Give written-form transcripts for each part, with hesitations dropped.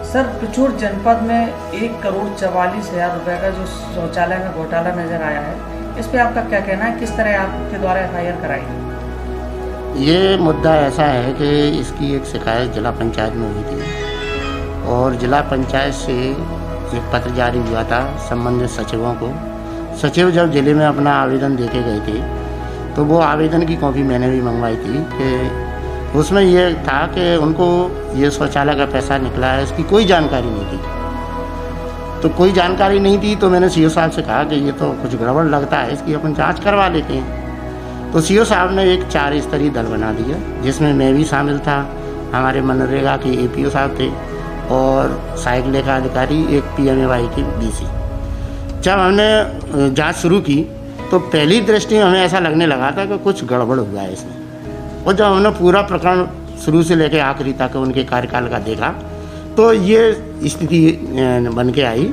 Sir, Pichhore जनपद में 1,44,00,000 रुपए का जो शौचालय में घोटाला नजर आया है, इस पे आपका क्या कहना है? किस तरह आपके द्वारा FIR कराई? ये मुद्दा ऐसा है कि इसकी एक शिकायत जिला पंचायत में हुई थी और जिला पंचायत से एक पत्र जारी हुआ था संबंधित सचिवों को। सचिव जब जिले में अपना आवेदन देके गए थे तो वो आवेदन की कॉपी मैंने भी मंगवाई थी कि उसमें ये था कि उनको ये शौचालय का पैसा निकला है, इसकी कोई जानकारी नहीं थी। तो कोई जानकारी नहीं थी तो मैंने CO साहब से कहा कि ये तो कुछ गड़बड़ लगता है, इसकी अपन जांच करवा लेते हैं। तो CO साहब ने एक 4 स्तरीय दल बना दिया जिसमें मैं भी शामिल था, हमारे मनरेगा के APO साहब थे और सहायक लेखा अधिकारी एक PMAY की BC। जब हमने जांच शुरू की तो पहली दृष्टि में हमें ऐसा लगने लगा था कि कुछ गड़बड़ हुआ है इसमें। और जब हमने पूरा प्रकरण शुरू से लेकर आखिरी तक उनके कार्यकाल का देखा तो ये स्थिति बन के आई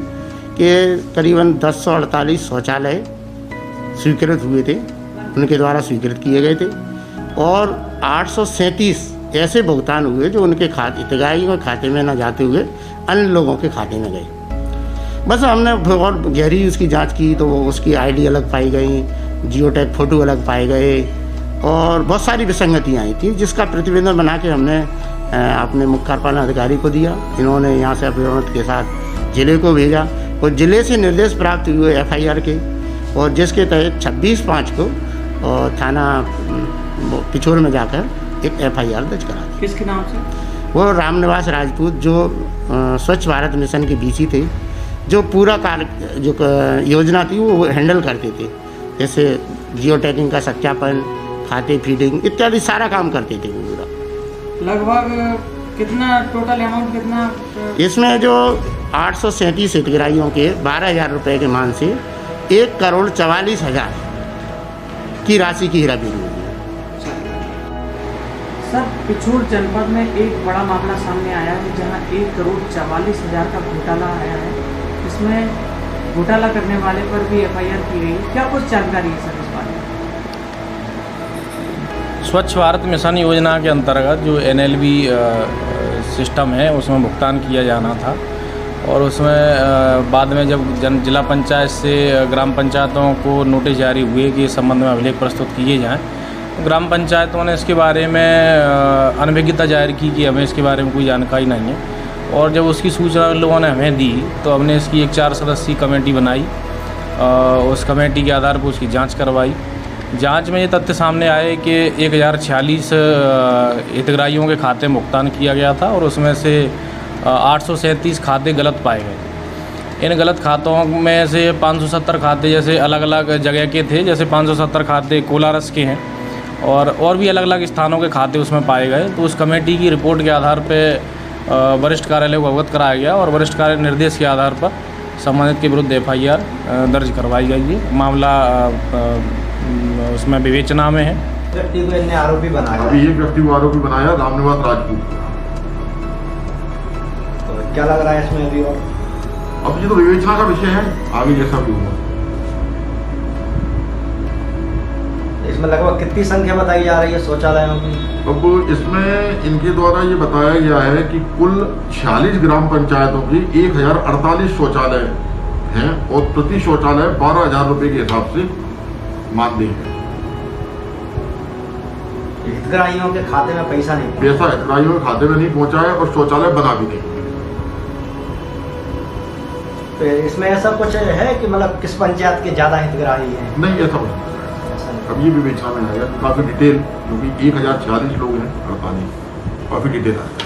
कि करीबन 1048 शौचालय स्वीकृत हुए थे, उनके द्वारा स्वीकृत किए गए थे और 837 ऐसे भुगतान हुए जो उनके हितग्राहियों के खाते में न जाते हुए अन्य लोगों के खाते में गए। बस हमने और गहरी उसकी जांच की तो उसकी ID अलग पाई गई, जियोटैग फोटो अलग पाए गए और बहुत सारी विसंगतियाँ आई थी, जिसका प्रतिवेदन बना के हमने अपने मुख्य कार्यपालन अधिकारी को दिया। इन्होंने यहाँ से अपने अनुरोध के साथ जिले को भेजा और जिले से निर्देश प्राप्त हुए FIR के, और जिसके तहत 26/5 को थाना पिछोर में जाकर एक FIR दर्ज करा दी। किसके नाम से? वो रामनिवास राजपूत जो स्वच्छ भारत मिशन के BC थे, जो पूरा कार्य जो योजना थी वो हैंडल करते थे, जैसे जियो टैगिंग का सत्यापन, खाते फीडिंग इत्यादि सारा काम करते थे वो पूरा। लगभग कितना टोटल अमाउंट कितना? इसमें जो 837 हितग्राहियों के 12,000 रुपये के मान से 1,44,00,000 की राशि की हेराफेरी हुई है। सर, पिछोर जनपद में एक बड़ा मामला सामने आया है जहां 1,44,00,000 का घोटाला आया है। इसमें घोटाला करने वाले पर भी FIR की गई, क्या कुछ जानकारी है सर इस बारे में? स्वच्छ भारत मिशन योजना के अंतर्गत जो NLB सिस्टम है उसमें भुगतान किया जाना था और उसमें बाद में जब जिला पंचायत से ग्राम पंचायतों को नोटिस जारी हुए कि इस संबंध में अभिलेख प्रस्तुत किए जाएं, ग्राम पंचायतों ने इसके बारे में अनभिज्ञता जाहिर की कि हमें इसके बारे में कोई जानकारी नहीं है। और जब उसकी सूचना लोगों ने हमें दी तो हमने इसकी एक 4 सदस्यीय कमेटी बनाई। उस कमेटी के आधार पर उसकी जांच करवाई। जांच में ये तथ्य सामने आए कि 1,046 हितग्राहियों के खाते में भुगतान किया गया था और उसमें से 837 खाते गलत पाए गए। इन गलत खातों में से 570 खाते जैसे अलग अलग जगह के थे, जैसे 570 खाते कोलारस के हैं और भी अलग अलग स्थानों के खाते उसमें पाए गए। तो उस कमेटी की रिपोर्ट के आधार पर वरिष्ठ कार्यालय को अवगत कराया गया और वरिष्ठ कार्यालय निर्देश के आधार पर संबंधित के विरुद्ध FIR दर्ज करवाई गई है। मामला उसमें विवेचना में है। व्यक्ति को इन्हें आरोपी बनाया, अभी एक व्यक्ति को आरोपी बनाया, रामनिवास राजपूत। तो क्या लग रहा है इसमें अभी? और अब ये तो विवेचना का विषय है, आगे जैसा भी होगा। इसमें लगभग कितनी संख्या बताई जा रही है शौचालयों की? अब इसमें इनके द्वारा ये बताया गया है कि कुल 46 ग्राम पंचायतों की 1,048 शौचालय हैं और प्रति शौचालय 12,000 रुपये के हिसाब से मानदेय है। हितग्राहियों के खाते में पैसा नहीं, पैसा हितग्राहियों के खाते में नहीं पहुंचा है और शौचालय बना भी नहीं। तो इसमें ऐसा कुछ है कि मतलब किस पंचायत के ज्यादा हितग्राही हैं? नहीं, ऐसा कुछ नहीं। अब ये विवेचना में आएगा, काफी डिटेल, क्योंकि 1,046 लोग हैं, 48 काफी डिटेल आएगा।